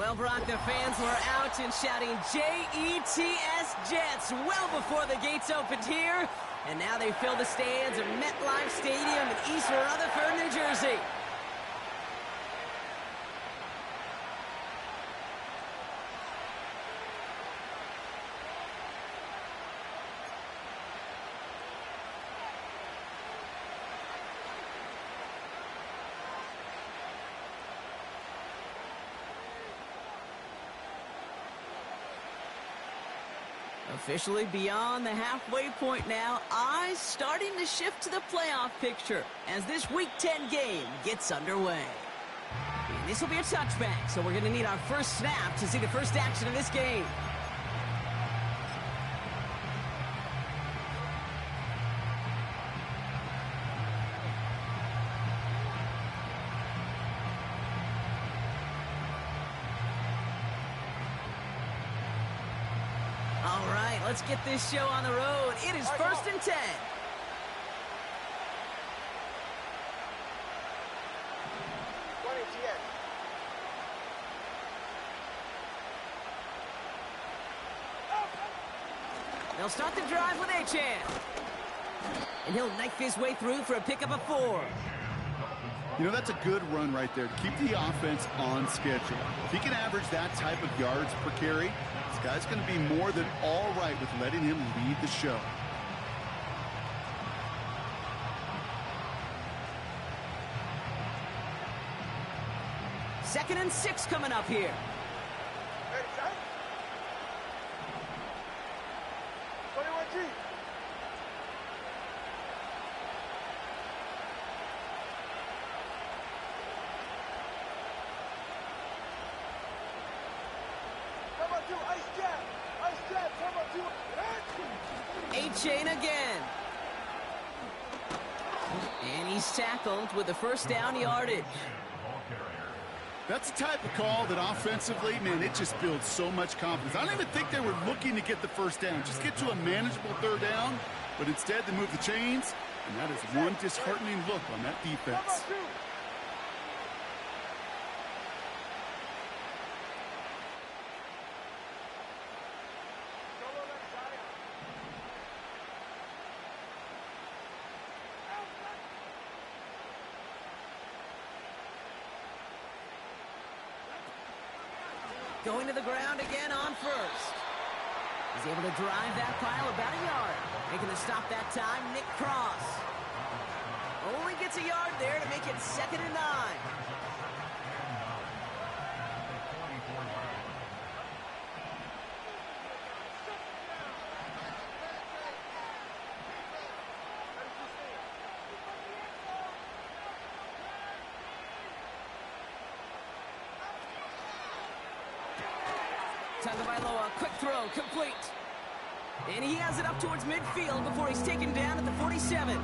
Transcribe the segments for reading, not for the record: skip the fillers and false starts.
Well, Brock, the fans were out and shouting J-E-T-S Jets well before the gates opened here. And now they fill the stands of MetLife Stadium in East Rutherford, New Jersey. Officially beyond the halfway point now, eyes starting to shift to the playoff picture as this Week 10 game gets underway. And this will be a touchback, so we're going to need our first snap to see the first action of this game. All right, let's get this show on the road. It is first and 10. They'll start the drive with Achan. And he'll knife his way through for a pickup of 4. You know, that's a good run right there to keep the offense on schedule. If he can average that type of yards per carry, this guy's going to be more than all right with letting him lead the show. Second and 6 coming up here. Chain again. And he's tackled with the first down yardage. That's the type of call that offensively, man, it just builds so much confidence. I don't even think they were looking to get the first down. Just get to a manageable third down, but instead they move the chains, and that is one disheartening look on that defense. Going to the ground again on first. He's able to drive that pile about a yard. Making the stop that time, Nick Cross. Only gets a yard there to make it 2nd and 9. Tagovailoa, quick throw, complete. And he has it up towards midfield before he's taken down at the 47.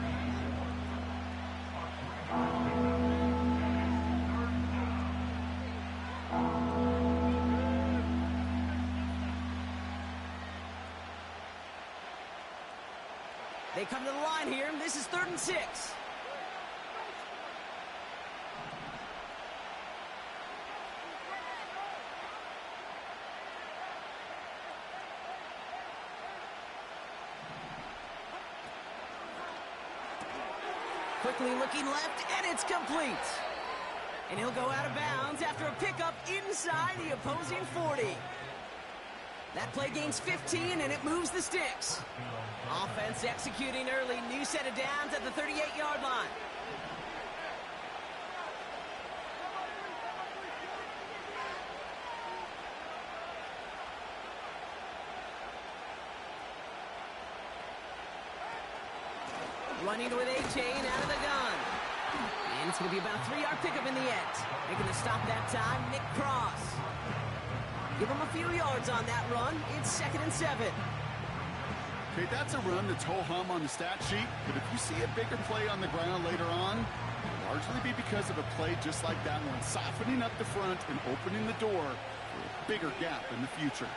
They come to the line here. This is 3rd and 6. Quickly looking left, and it's complete. And he'll go out of bounds after a pickup inside the opposing 40. That play gains 15, and it moves the sticks. Offense executing early. New set of downs at the 38-yard line. Running with A-Chain out of the gun. And it's going to be about a 3-yard pickup in the end. Making the stop that time, Nick Cross. Give him a few yards on that run. It's 2nd and 7. Okay, that's a run that's ho-hum on the stat sheet, but if you see a bigger play on the ground later on, it'll largely be because of a play just like that one, softening up the front and opening the door for a bigger gap in the future.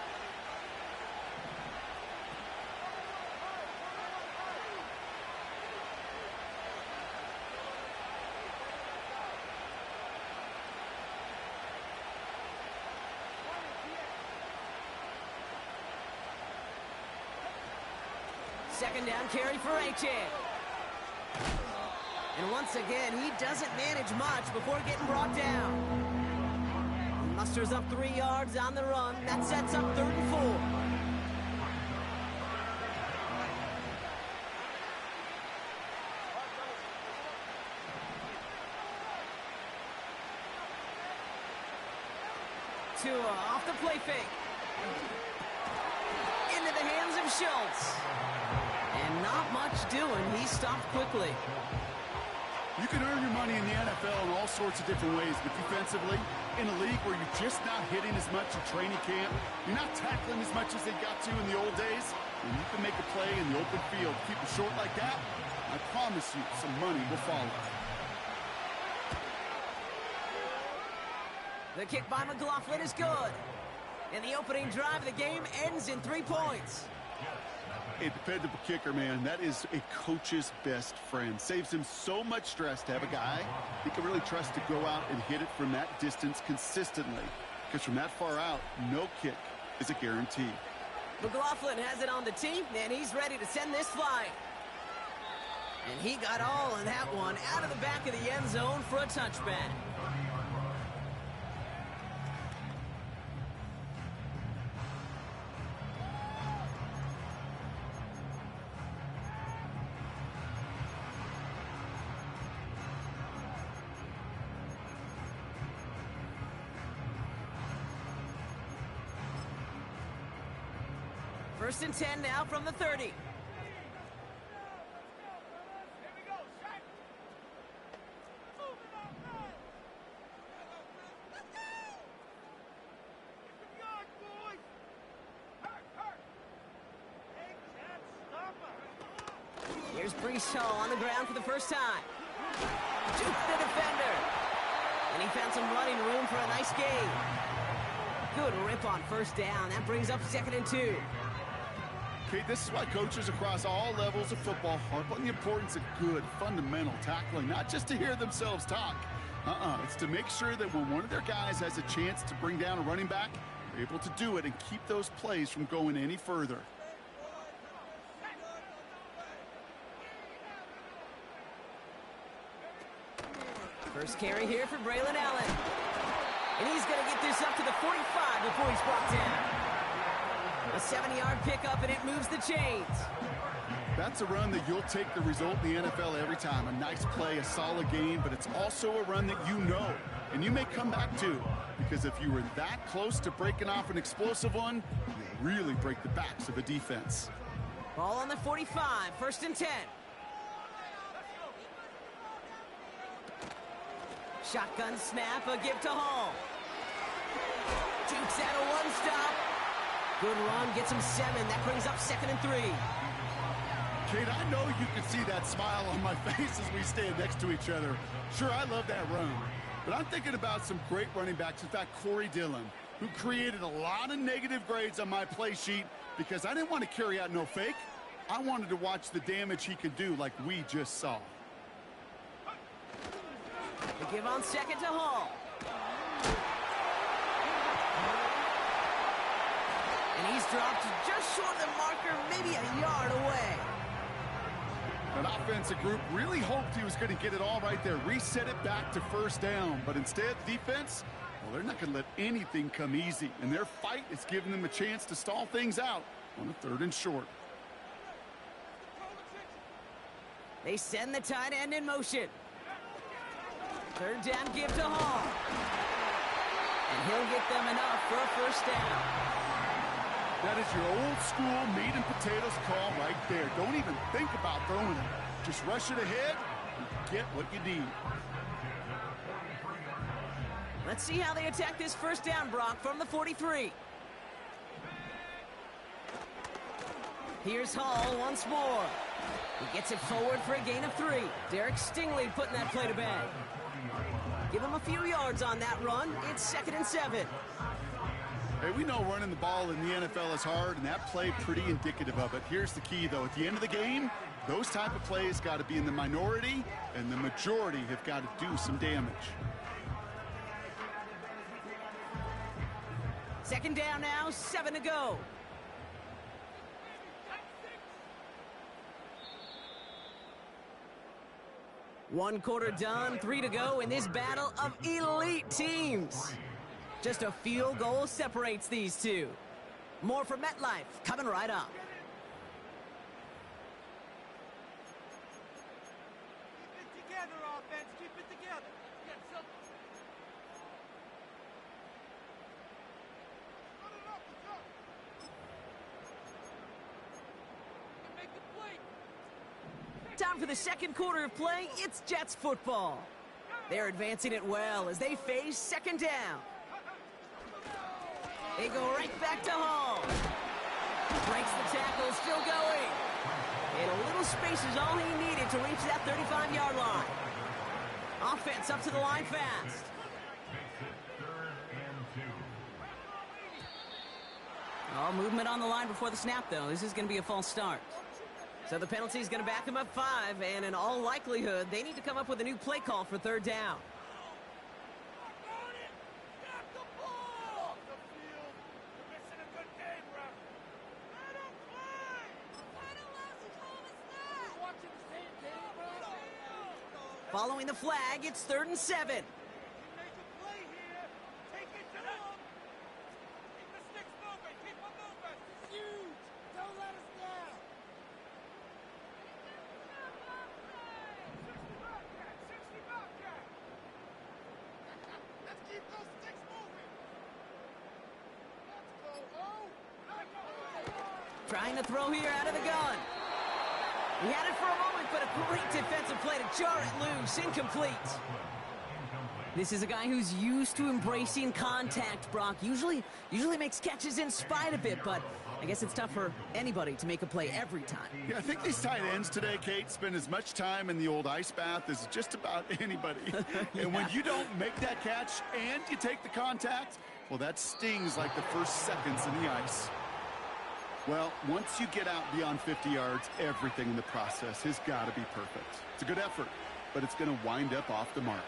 Second down carry for Achan. And once again, he doesn't manage much before getting brought down. He musters up 3 yards on the run. That sets up 3rd and 4. Tua off the play fake. Into the hands of Schultz. And not much doing. He stopped quickly. You can earn your money in the NFL in all sorts of different ways, but defensively, in a league where you're just not hitting as much in training camp, you're not tackling as much as they got to in the old days, and you can make a play in the open field. Keep it short like that, I promise you some money will follow. The kick by McLaughlin is good. And the opening drive of the game ends in 3 points. A dependable kicker, man. That is a coach's best friend. Saves him so much stress to have a guy he can really trust to go out and hit it from that distance consistently. Because from that far out, no kick is a guarantee. McLaughlin has it on the tee, and he's ready to send this flying. And he got all of that one out of the back of the end zone for a touchback. First and 10 now from the 30. Here's Brees Hall on the ground for the first time. Jukes the defender. And he found some running room for a nice gain. Good rip on first down. That brings up 2nd and 2. Okay, this is why coaches across all levels of football harp on the importance of good, fundamental tackling, not just to hear themselves talk. It's to make sure that when one of their guys has a chance to bring down a running back, they're able to do it and keep those plays from going any further. First carry here for Braylon Allen. And he's going to get this up to the 45 before he's brought down. A 7-yard pickup, and it moves the chains. That's a run that you'll take the result in the NFL every time. A nice play, a solid game, but it's also a run that you know, and you may come back to. Because if you were that close to breaking off an explosive one, you really break the backs of a defense. Ball on the 45, 1st and 10. Shotgun snap, a give to Hall. Jukes out a one-stop. Good run, gets him 7. That brings up 2nd and 3. Kate, I know you can see that smile on my face as we stand next to each other. Sure, I love that run. But I'm thinking about some great running backs. In fact, Corey Dillon, who created a lot of negative grades on my play sheet because I didn't want to carry out no fake. I wanted to watch the damage he could do like we just saw. The give on 2nd to Hall. And he's dropped just short of the marker, maybe a yard away. An offensive group really hoped he was going to get it all right there, reset it back to 1st down. But instead, defense, well, they're not going to let anything come easy. And their fight is giving them a chance to stall things out on a 3rd and short. They send the tight end in motion. 3rd down give to Hall. And he'll get them enough for a 1st down. That is your old school meat and potatoes call right there. Don't even think about throwing it. Just rush it ahead and get what you need. Let's see how they attack this 1st down, Brock, from the 43. Here's Hall once more. He gets it forward for a gain of 3. Derek Stingley putting that play to bed. Give him a few yards on that run. It's 2nd and 7. Hey, we know running the ball in the NFL is hard, and that play pretty indicative of it. Here's the key, though. At the end of the game, those type of plays got to be in the minority, and the majority have got to do some damage. 2nd down now, 7 to go. One quarter done, 3 to go in this battle of elite teams. Just a field goal separates these two. More from MetLife coming right up. Keep it together, offense. Keep it together. Get some. Put it up. It's up. You can make the play. Time for the second quarter of play. It's Jets football. They're advancing it well as they face second down. They go right back to Hall. Breaks the tackle, still going. And a little space is all he needed to reach that 35-yard line. Offense up to the line fast. Oh, movement on the line before the snap, though. This is going to be a false start. So the penalty is going to back him up 5, and in all likelihood, they need to come up with a new play call for third down. Following the flag, it's 3rd and 7. Make a play here. Take it to them. Keep the sticks moving. Keep them moving. Huge. Don't let us down. 60 Bobcat. Let's keep those sticks moving. Let's go. Trying to throw here out of the gun. He had it for a moment, but a great defensive play to jar it loose. Incomplete. This is a guy who's used to embracing contact, Brock. Usually makes catches in spite of it, but I guess it's tough for anybody to make a play every time. Yeah, I think these tight ends today, Kate, spend as much time in the old ice bath as just about anybody. And when you don't make that catch and you take the contact, well, that stings like the first seconds in the ice. Well, once you get out beyond 50 yards, everything in the process has got to be perfect. It's a good effort, but it's going to wind up off the mark.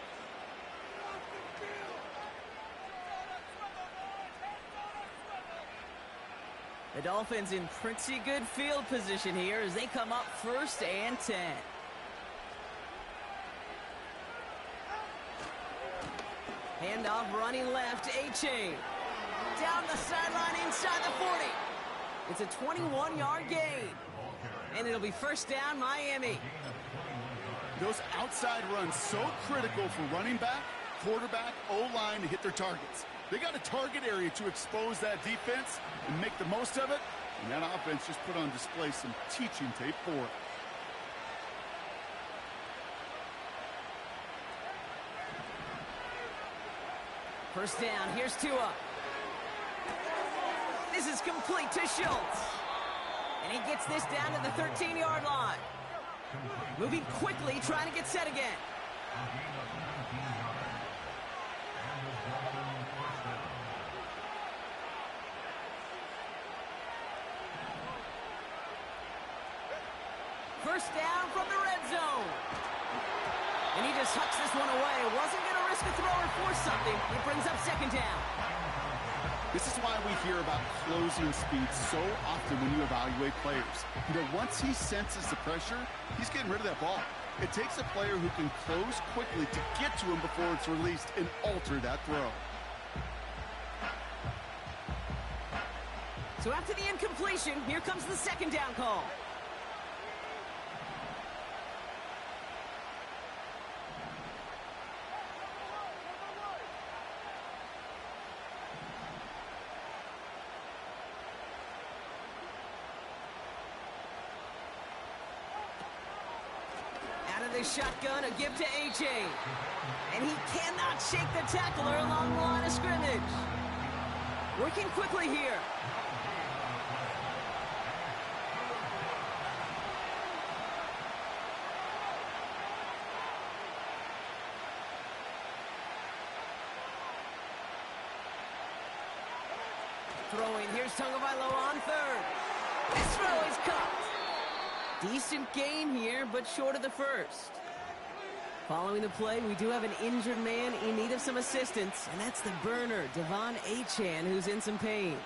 The Dolphins in pretty good field position here as they come up 1st and 10. Handoff running left, A-Chain. Down the sideline inside the 40. It's a 21-yard gain. And it'll be 1st down, Miami. Those outside runs so critical for running back, quarterback, O-line to hit their targets. They got a target area to expose that defense and make the most of it. And that offense just put on display some teaching tape for it. First down, here's Tua. This is complete to Schultz. And he gets this down to the 13-yard line. Moving quickly, trying to get set again. First down from the red zone. And he just hucks this one away. Wasn't going to risk a throw or force something. It brings up 2nd down. This is why we hear about closing speed so often when you evaluate players. You know, once he senses the pressure, he's getting rid of that ball. It takes a player who can close quickly to get to him before it's released and alter that throw. So after the incompletion, here comes the 2nd down call. The shotgun, a give to A.J. And he cannot shake the tackler along the line of scrimmage. Working quickly here. Throwing, here's Tagovailoa on 3rd. This throw is caught. Decent gain here, but short of the 1st. Following the play, we do have an injured man in need of some assistance, and that's the burner, Devon Achane, who's in some pain.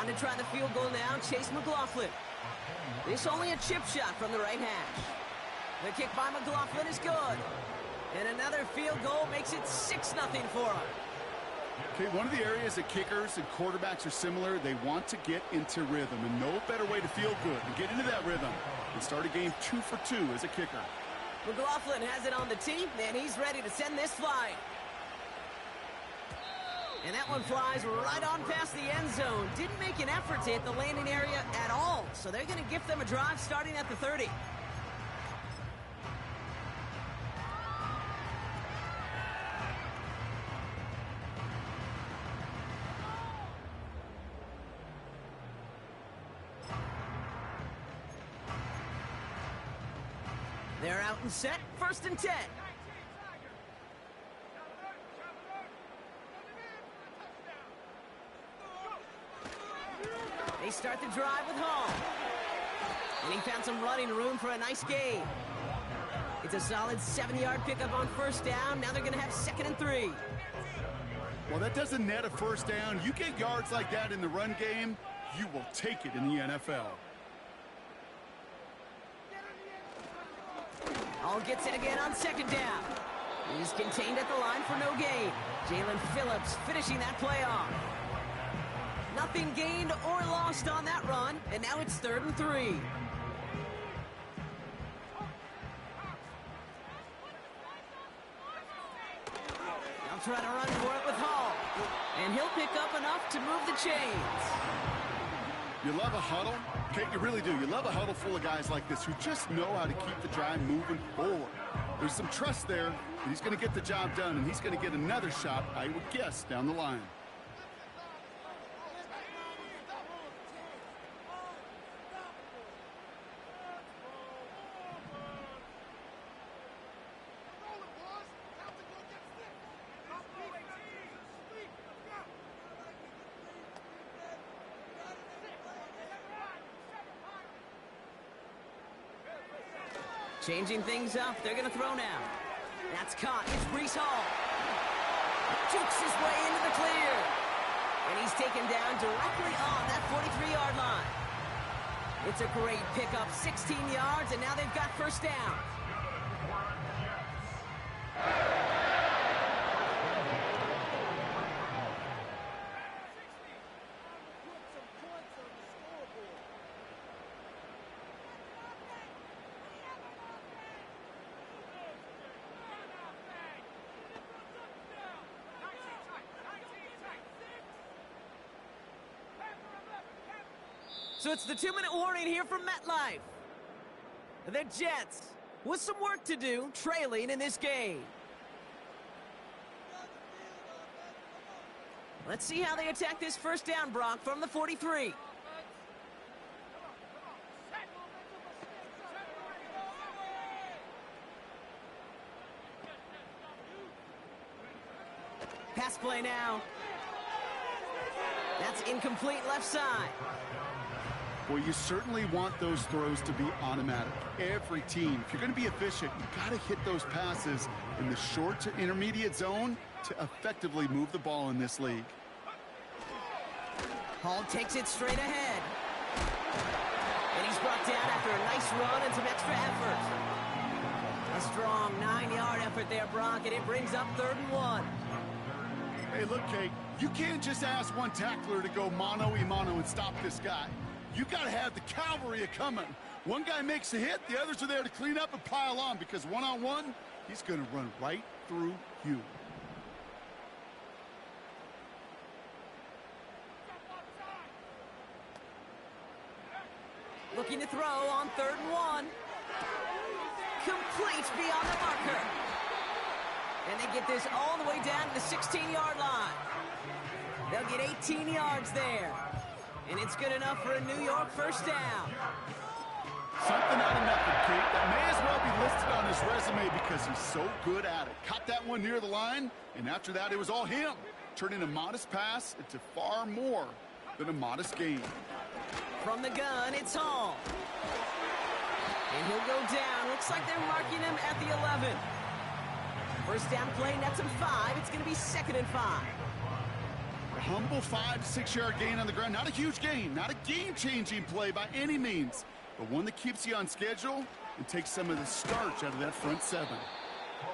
On to try the field goal now, Chase McLaughlin. This only a chip shot from the right hash. The kick by McLaughlin is good. And another field goal makes it 6-0 for him. Okay, one of the areas that kickers and quarterbacks are similar, they want to get into rhythm. And no better way to feel good and get into that rhythm than start a game 2 for 2 as a kicker. McLaughlin has it on the tee, and he's ready to send this flying. And that one flies right on past the end zone. Didn't make an effort to hit the landing area at all. So they're going to gift them a drive starting at the 30. They're out and set, 1st and 10. They start the drive with Hall. And he found some running room for a nice gain. It's a solid 7-yard pickup on 1st down. Now they're going to have 2nd and 3. Well, that doesn't net a 1st down. You get yards like that in the run game, you will take it in the NFL. Hall gets it again on 2nd down. He's contained at the line for no gain. Jalen Phillips finishing that play off. Nothing gained or lost on that run, and now it's 3rd and 3. They'll try to run for it with Hall, and he'll pick up enough to move the chains. You love a huddle? Okay, you really do. You love a huddle full of guys like this who just know how to keep the drive moving forward. There's some trust there that he's going to get the job done, and he's going to get another shot, I would guess, down the line. Changing things up, they're going to throw now. That's caught, it's Breece Hall. Jukes his way into the clear. And he's taken down directly on that 43-yard line. It's a great pickup, 16 yards, and now they've got 1st down. So it's the 2-minute warning here from MetLife. The Jets with some work to do, trailing in this game. Let's see how they attack this 1st down, Brock, from the 43. Pass play now. That's incomplete left side. Well, you certainly want those throws to be automatic. Every team, if you're going to be efficient, you got to hit those passes in the short to intermediate zone to effectively move the ball in this league. Hall takes it straight ahead. And he's brought down after a nice run and some extra effort. A strong 9-yard effort there, Brock, and it brings up 3rd and 1. Hey, look, Kate, you can't just ask one tackler to go mano-a-mano and stop this guy. You got to have the cavalry coming. One guy makes a hit, the others are there to clean up and pile on, because one-on-one, he's going to run right through you. Looking to throw on 3rd and 1. Complete beyond the marker. And they get this all the way down to the 16-yard line. They'll get 18 yards there. And it's good enough for a New York 1st down. Something out of nothing, Kate. That may as well be listed on his resume because he's so good at it. Caught that one near the line, and after that, it was all him. Turning a modest pass into far more than a modest gain. From the gun, it's Hall. And he'll go down. Looks like they're marking him at the 11. 1st down play, nets him 5. It's going to be 2nd and 5. A humble 5 to 6 yard gain on the ground. Not a huge gain, not a game-changing play by any means, but one that keeps you on schedule and takes some of the starch out of that front seven.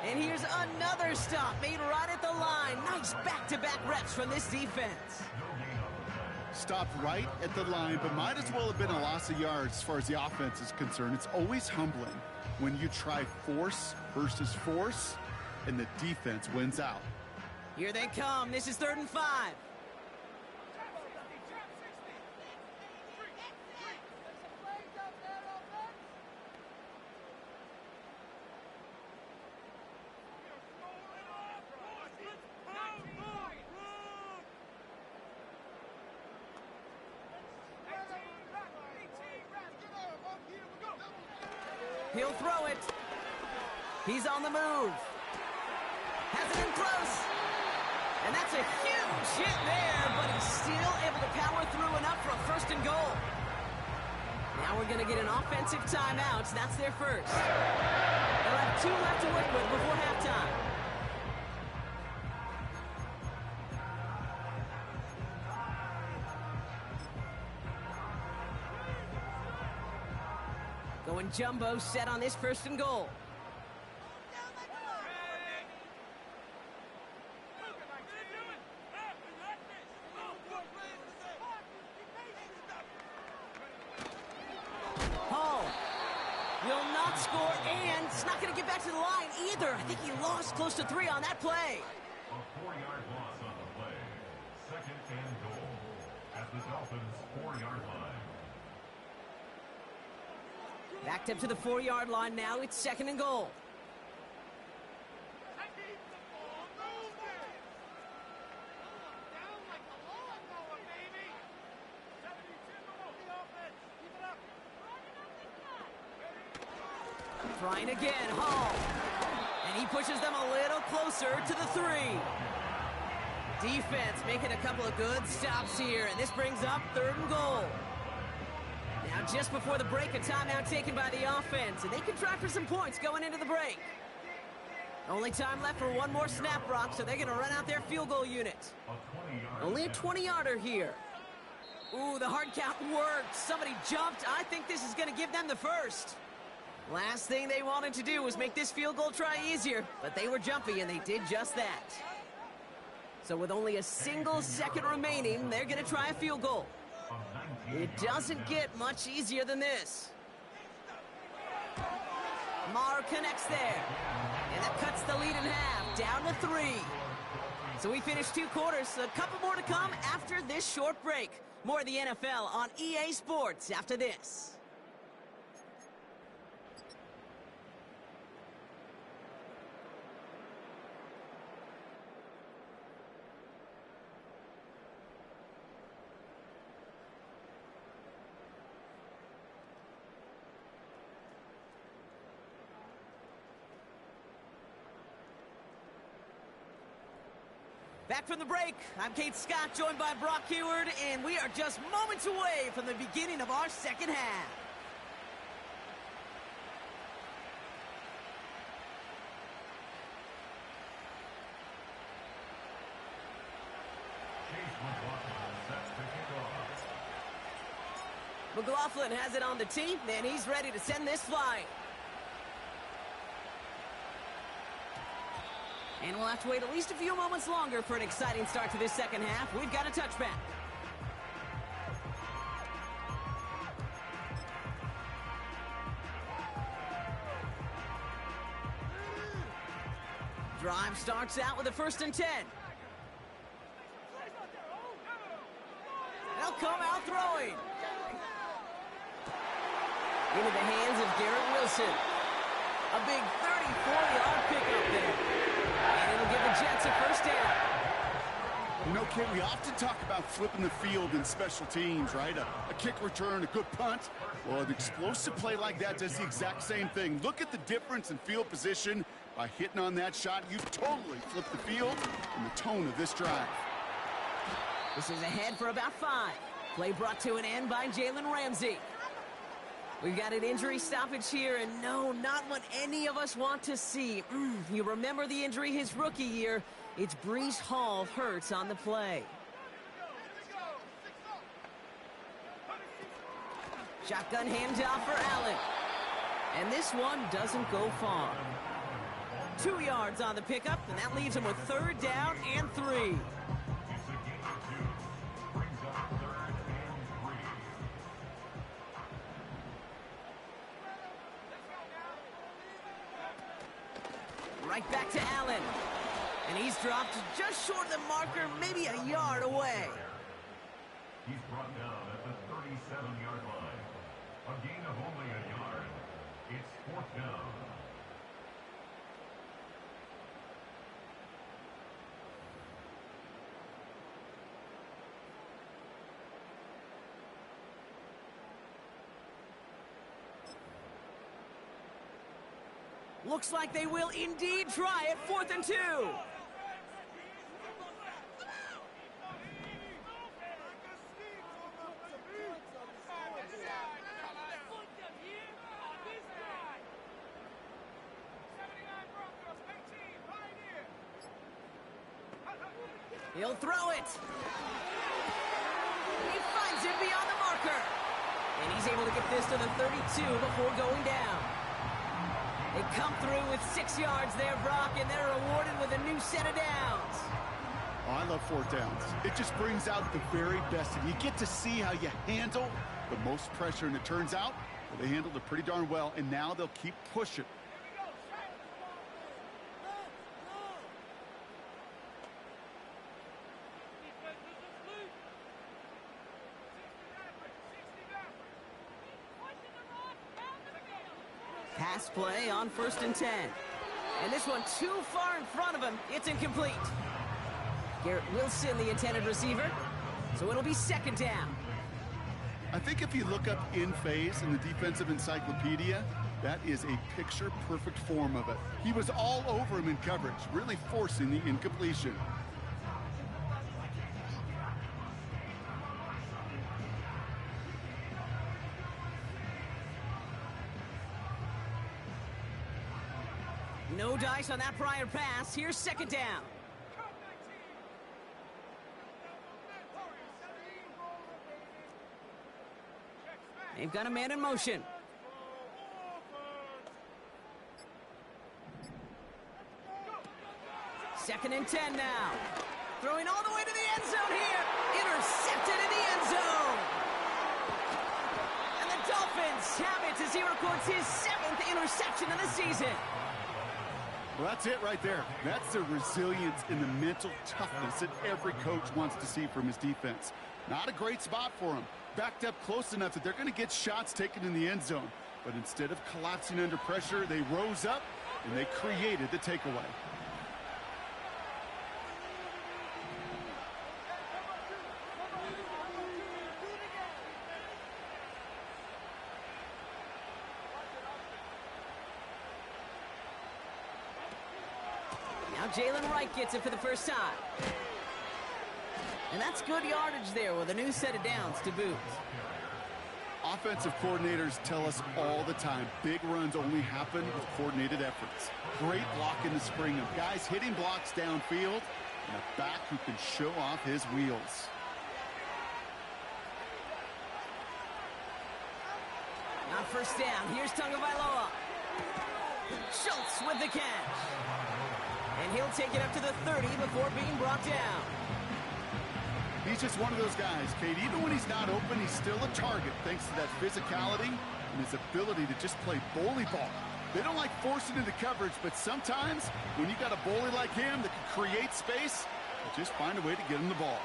And here's another stop made right at the line. Nice back-to-back reps from this defense. Stopped right at the line, but might as well have been a loss of yards as far as the offense is concerned. It's always humbling when you try force versus force, and the defense wins out. Here they come. This is 3rd and 5. He'll throw it. He's on the move. Has it in close. And that's a huge hit there, but he's still able to power through enough for a 1st and goal. Now we're going to get an offensive timeout. That's their first. They'll have 2 left to work with before halftime. Going jumbo set on this 1st and goal. Hall will not score, and it's not going to get back to the line either. I think he lost close to 3 on that play. A 4-yard loss on the play. 2nd and goal at the Dolphins' 4-yard line. Backed up to the 4-yard line now. It's 2nd and goal. Trying again, Hall. And he pushes them a little closer to the 3. Defense making a couple of good stops here, and this brings up 3rd and goal. Now just before the break, a timeout taken by the offense, and they can try for some points going into the break. Only time left for one more snap, Brock, so they're going to run out their field goal unit. Only a 20-yarder here. Ooh, the hard count worked. Somebody jumped. I think this is going to give them the first. Last thing they wanted to do was make this field goal try easier, but they were jumpy, and they did just that. So with only a single second remaining, they're going to try a field goal. It doesn't get much easier than this. Marr connects there. And that cuts the lead in half, down to 3. So we finished 2 quarters, a couple more to come after this short break. More of the NFL on EA Sports after this. Back from the break, I'm Kate Scott, joined by Brock Heward, and we are just moments away from the beginning of our second half. McLaughlin has it on the tee, and he's ready to send this flying. And we'll have to wait at least a few moments longer for an exciting start to this second half. We've got a touchback. Drive starts out with a 1st and 10. They'll come out throwing. Into the hands of Garrett Wilson. A big 34-yard pickup there. And it'll give the Jets a 1st down. You know, Kit, we often talk about flipping the field in special teams, right? A kick return, a good punt. Well, an explosive play like that does the exact same thing. Look at the difference in field position. By hitting on that shot, you totally flip the field and the tone of this drive. This is ahead for about 5. Play brought to an end by Jalen Ramsey. We've got an injury stoppage here, and no, not what any of us want to see. You remember the injury his rookie year. It's Breece Hall hurts on the play. Shotgun handoff for Allen. And this one doesn't go far. 2 yards on the pickup, and that leaves him with 3rd down and 3. It's a gain of 2. Brings up 3rd and 3. Right back to Allen. And he's dropped just short of the marker, maybe a yard away. He's brought down at the 37-yard line. A gain of only a yard. It's 4th down. Looks like they will indeed try it. 4th and 2. He'll throw it. He finds it beyond the marker. And he's able to get this to the 32 before going down. They come through with 6 yards there, Brock, and they're rewarded with a new set of downs. Oh, I love 4th downs. It just brings out the very best, and you get to see how you handle the most pressure, and it turns out well, they handled it pretty darn well, and now they'll keep pushing. Pass play on 1st and 10. And this one too far in front of him. It's incomplete. Garrett Wilson, the intended receiver. So it'll be 2nd down. I think if you look up in phase in the defensive encyclopedia, that is a picture-perfect form of it. He was all over him in coverage, really forcing the incompletion. No dice on that prior pass. Here's 2nd down. They've got a man in motion. Second and 10 now. Throwing all the way to the end zone here. Intercepted in the end zone. And the Dolphins have it as he records his 7th interception of the season. Well, that's it right there. That's the resilience and the mental toughness that every coach wants to see from his defense. Not a great spot for him. Backed up close enough that they're going to get shots taken in the end zone. But instead of collapsing under pressure, they rose up and they created the takeaway. Now Jalen Wright gets it for the first time. And that's good yardage there with a new set of downs to boot. Offensive coordinators tell us all the time, big runs only happen with coordinated efforts. Great block in the spring of guys hitting blocks downfield and a back who can show off his wheels. Now 1st down. Here's Tagovailoa. Schultz with the catch. And he'll take it up to the 30 before being brought down. He's just one of those guys, Kate. Even when he's not open, he's still a target thanks to that physicality and his ability to just play bully ball. They don't like forcing into coverage, but sometimes when you got a bully like him that can create space, you just find a way to get him the ball.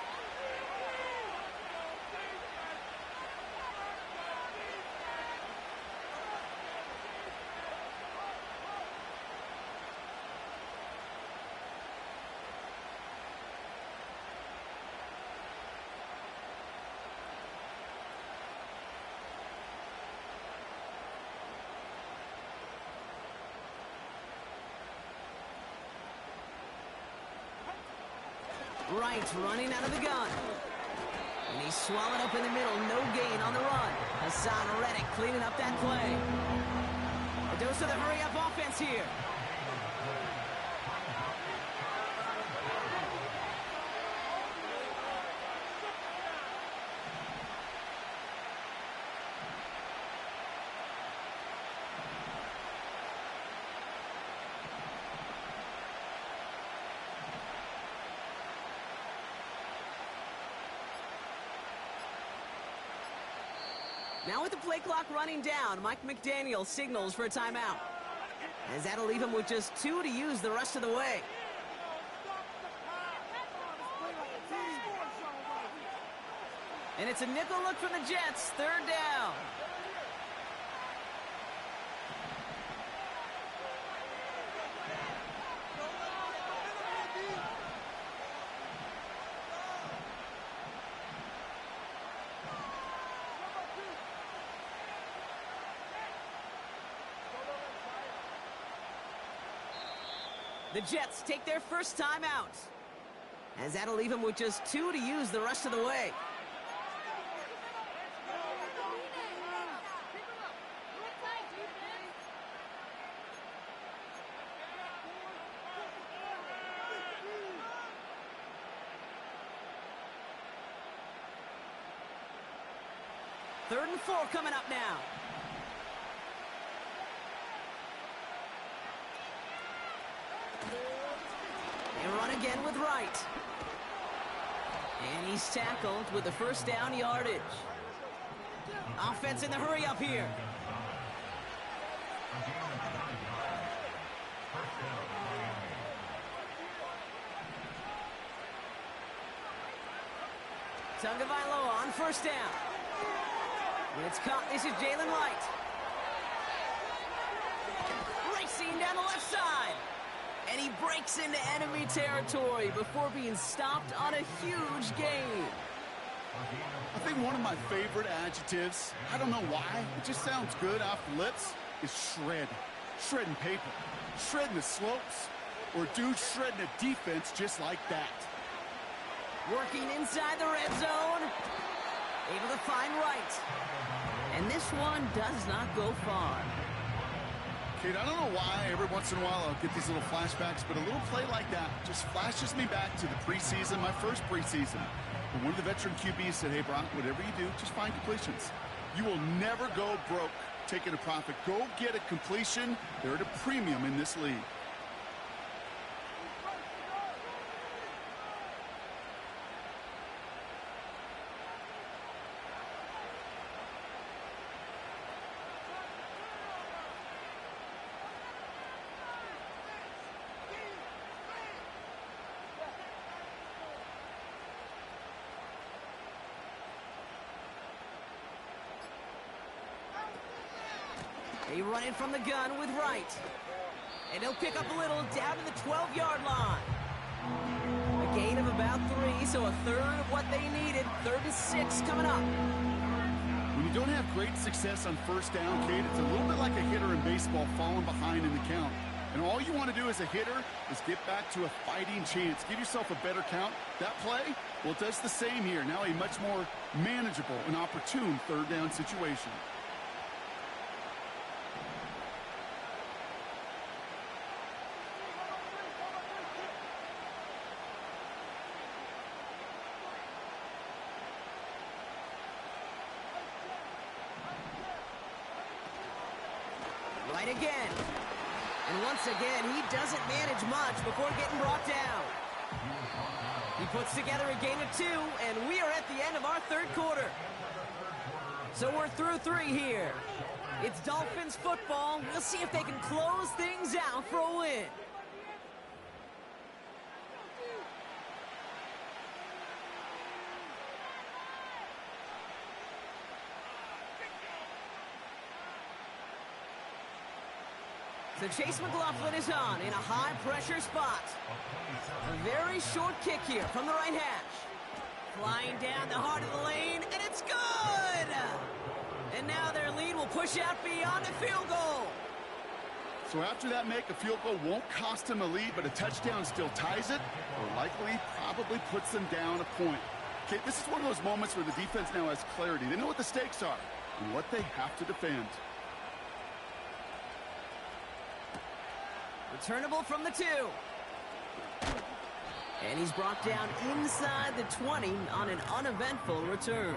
Wright running out of the gun. And he's swallowed up in the middle. No gain on the run. Hassan Reddick cleaning up that play. A dose of the hurry-up offense here. Now with the play clock running down, Mike McDaniel signals for a timeout, as that'll leave him with just 2 to use the rest of the way. And it's a nickel look from the Jets, 3rd down. The Jets take their first time out, as that'll leave him with just 2 to use the rest of the way. Third and 4 coming up now. They run again with Wright. And he's tackled with the first down yardage. Offense in the hurry up here. Tagovailoa on first down. It's caught. This is Jalen Wright. Racing down the left side. And he breaks into enemy territory before being stopped on a huge gain. I think one of my favorite adjectives, I don't know why, it just sounds good off the lips, is shred. Shredding paper. Shredding the slopes. Or dude shredding a defense just like that. Working inside the red zone. Able to find Wright. And this one does not go far. Kate, I don't know why every once in a while I'll get these little flashbacks, but a little play like that just flashes me back to the preseason, my first preseason. And one of the veteran QBs said, hey, Brock, whatever you do, just find completions. You will never go broke taking a profit. Go get a completion. They're at a premium in this league. They run it from the gun with Wright. And he'll pick up a little down to the 12-yard line. A gain of about 3, so a third of what they needed. 3rd and 6 coming up. When you don't have great success on first down, Kate, it's a little bit like a hitter in baseball falling behind in the count. And all you want to do as a hitter is get back to a fighting chance. Give yourself a better count. That play, well, it does the same here. Now a much more manageable and opportune 3rd down situation. Right again. And once again, he doesn't manage much before getting brought down. He puts together a gain of 2, and we are at the end of our 3rd quarter. So we're through 3 here. It's Dolphins football. We'll see if they can close things out for a win. So Chase McLaughlin is on in a high-pressure spot. A very short kick here from the right hash. Flying down the heart of the lane, and it's good! And now their lead will push out beyond a field goal. So after that make, a field goal won't cost them a lead, but a touchdown still ties it, or likely probably puts them down a point. Okay, this is one of those moments where the defense now has clarity. They know what the stakes are and what they have to defend. Returnable from the 2. And he's brought down inside the 20 on an uneventful return.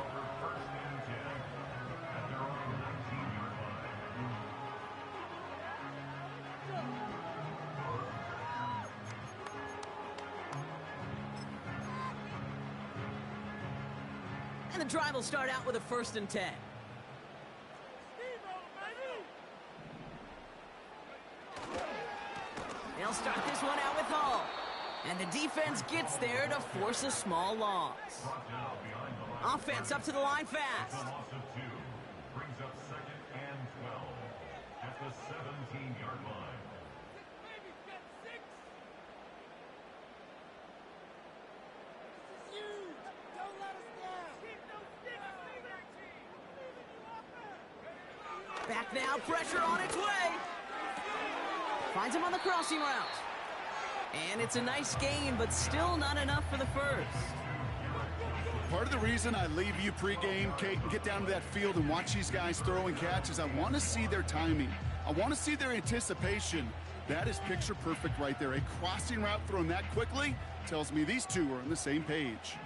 And the drive will start out with a 1st and 10. They'll start this one out with Hall. And the defense gets there to force a small loss. Offense up to the line fast. The loss of 2 brings up 2nd and 12 at the 17-yard line. Baby, got 6. This is huge. Don't let us down. Keep those sticks moving, team. I'm leaving you up there. Back now, pressure on its way. Finds him on the crossing route. And it's a nice gain, but still not enough for the first. Part of the reason I leave you pregame, Kate, and get down to that field and watch these guys throw and catch is I want to see their timing. I want to see their anticipation. That is picture perfect right there. A crossing route thrown that quickly tells me these two are on the same page.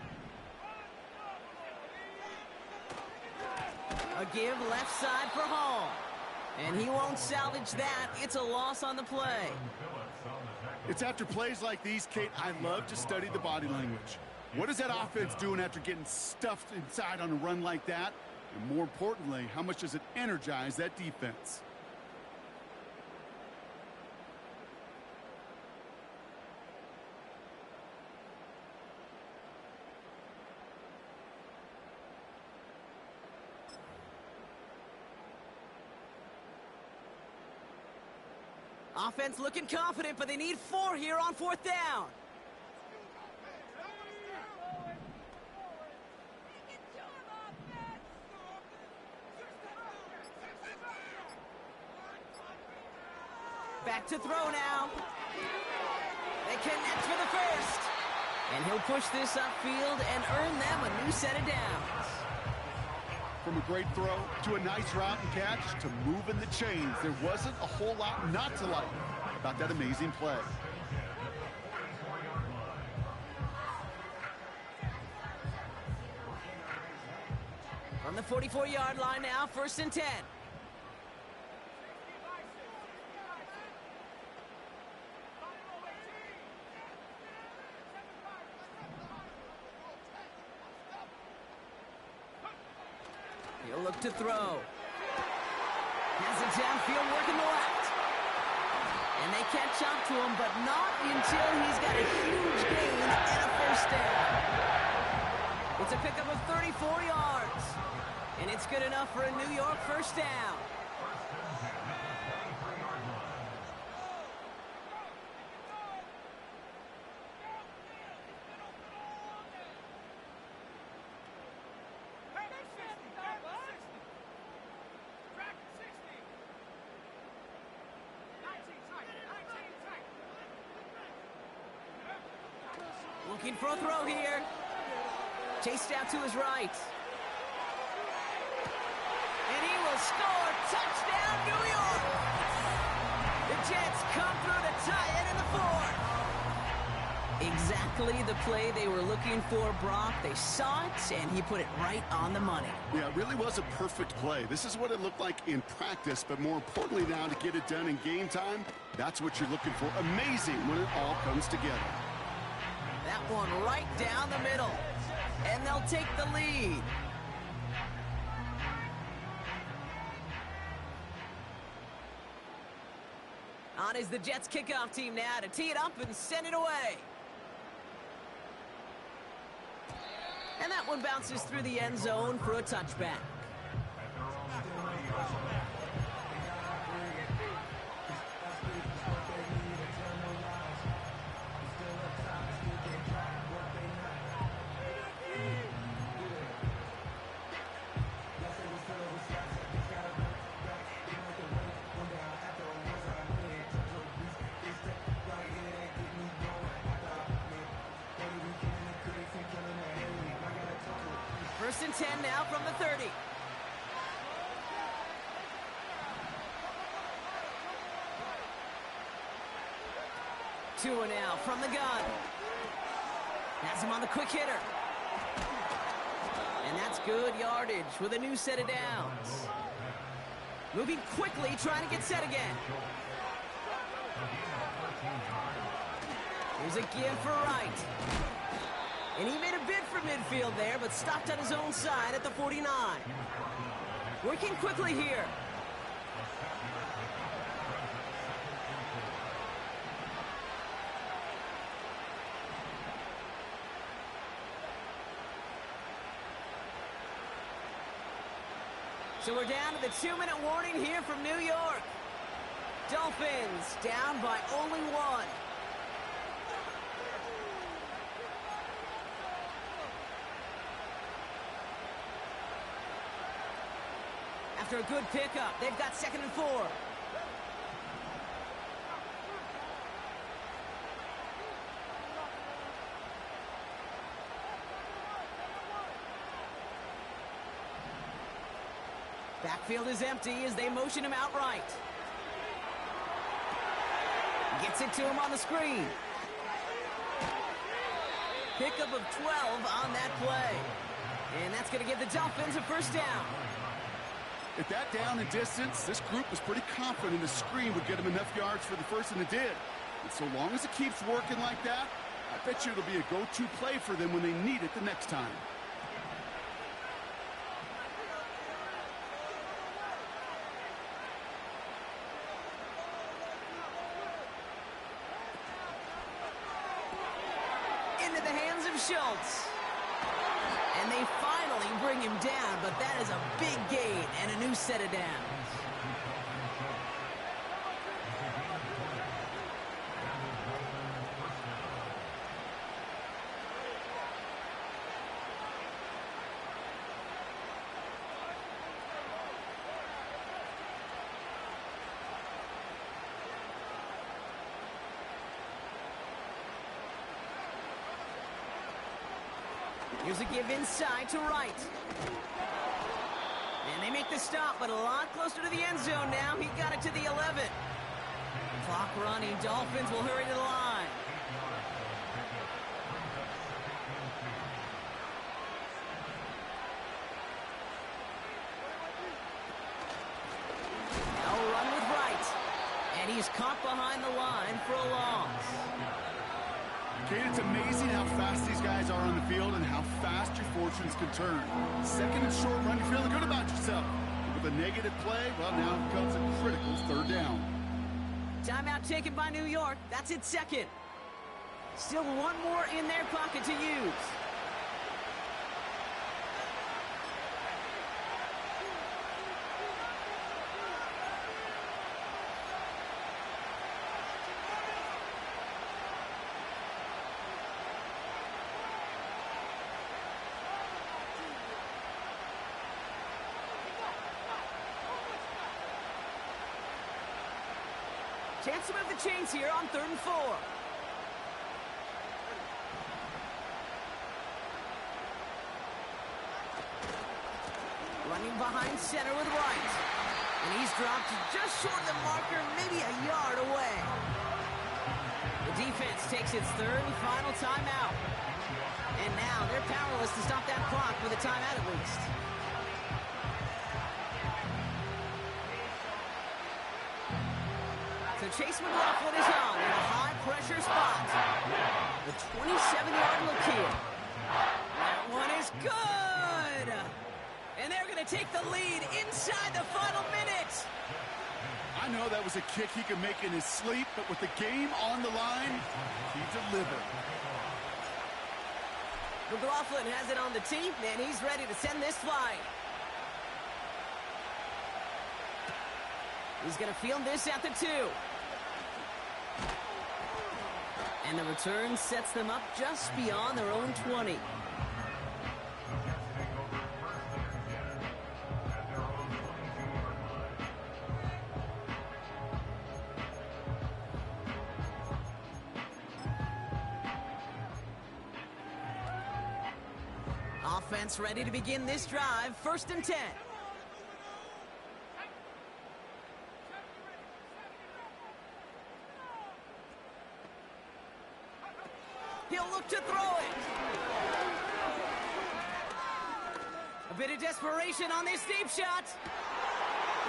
A give left side for Hall. And he won't salvage that. It's a loss on the play. It's after plays like these, Kate, I love to study the body language. What is that offense doing after getting stuffed inside on a run like that? And more importantly, how much does it energize that defense? Offense looking confident, but they need 4 here on 4th down. Back to throw now. They connect for the first. And he'll push this upfield and earn them a new set of downs. From a great throw to a nice route and catch to moving the chains, there wasn't a whole lot not to like about that amazing play. From the 44-yard line now, 1st and 10. He'll look to throw. Has it downfield working the left. And they catch up to him, but not until he's got a huge gain and a 1st down. It's a pickup of 34 yards. And it's good enough for a New York 1st down. Looking for a throw here. Chased out to his right. And he will score. Touchdown, New York! The Jets come through to tie it in the 4th. Exactly the play they were looking for, Brock. They saw it, and he put it right on the money. Yeah, it really was a perfect play. This is what it looked like in practice, but more importantly now to get it done in game time, that's what you're looking for. Amazing when it all comes together. That one right down the middle. And they'll take the lead. On is the Jets kickoff team now to tee it up and send it away. And that one bounces through the end zone for a touchback. First and 10 now from the 30. Tua now from the gun. Has him on the quick hitter. And that's good yardage with a new set of downs. Moving quickly, trying to get set again. Here's a give for right. And he made a bid for midfield there, but stopped on his own side at the 49. Working quickly here. So we're down to the 2-minute warning here from New York. Dolphins down by only 1. After a good pickup, they've got 2nd and 4. Backfield is empty as they motion him outright. Gets it to him on the screen. Pickup of 12 on that play. And that's going to give the Dolphins a first down. At that down and distance, this group was pretty confident the screen would get them enough yards for the first, and it did. And so long as it keeps working like that, I bet you it'll be a go-to play for them when they need it the next time. Into the hands of Schultz. And they finally bring him down, but that is a big gain and a new set of downs. Here's a give inside to Wright. And they make the stop, but a lot closer to the end zone now. He got it to the 11. Clock running. Dolphins will hurry to the line. Now run with Wright. And he's caught behind the line for a loss. Kate, it's amazing how fast these guys are on the field and how fast your fortunes can turn. 2nd and short run, you're feeling good about yourself. But with a negative play, well, now comes a critical 3rd down. Timeout taken by New York. That's its 2nd. Still one more in their pocket to use. Chance to move the chains here on 3rd and 4. Running behind center with Wright. And he's dropped just short of the marker, maybe a yard away. The defense takes its 3rd and final timeout. And now they're powerless to stop that clock with a timeout at least. So Chase McLaughlin is on in a high-pressure spot. The 27-yard look here. That one is good! And they're going to take the lead inside the final minute. I know that was a kick he could make in his sleep, but with the game on the line, he delivered. McLaughlin has it on the tee, and he's ready to send this flying. He's going to field this at the 2. And the return sets them up just beyond their own 20. Offense ready to begin this drive. 1st and 10. He'll look to throw it. A bit of desperation on this deep shot.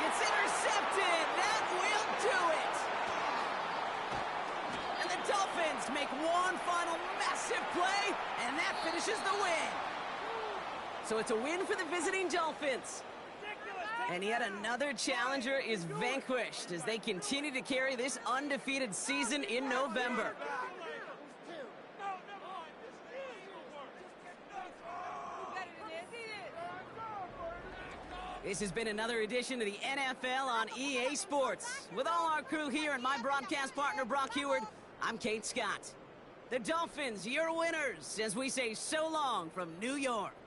It's intercepted. That will do it. And the Dolphins make one final massive play, and that finishes the win. So it's a win for the visiting Dolphins. And yet another challenger is vanquished as they continue to carry this undefeated season in November. This has been another edition of the NFL on EA Sports. With all our crew here and my broadcast partner, Brock Heward, I'm Kate Scott. The Dolphins, your winners, as we say so long from New York.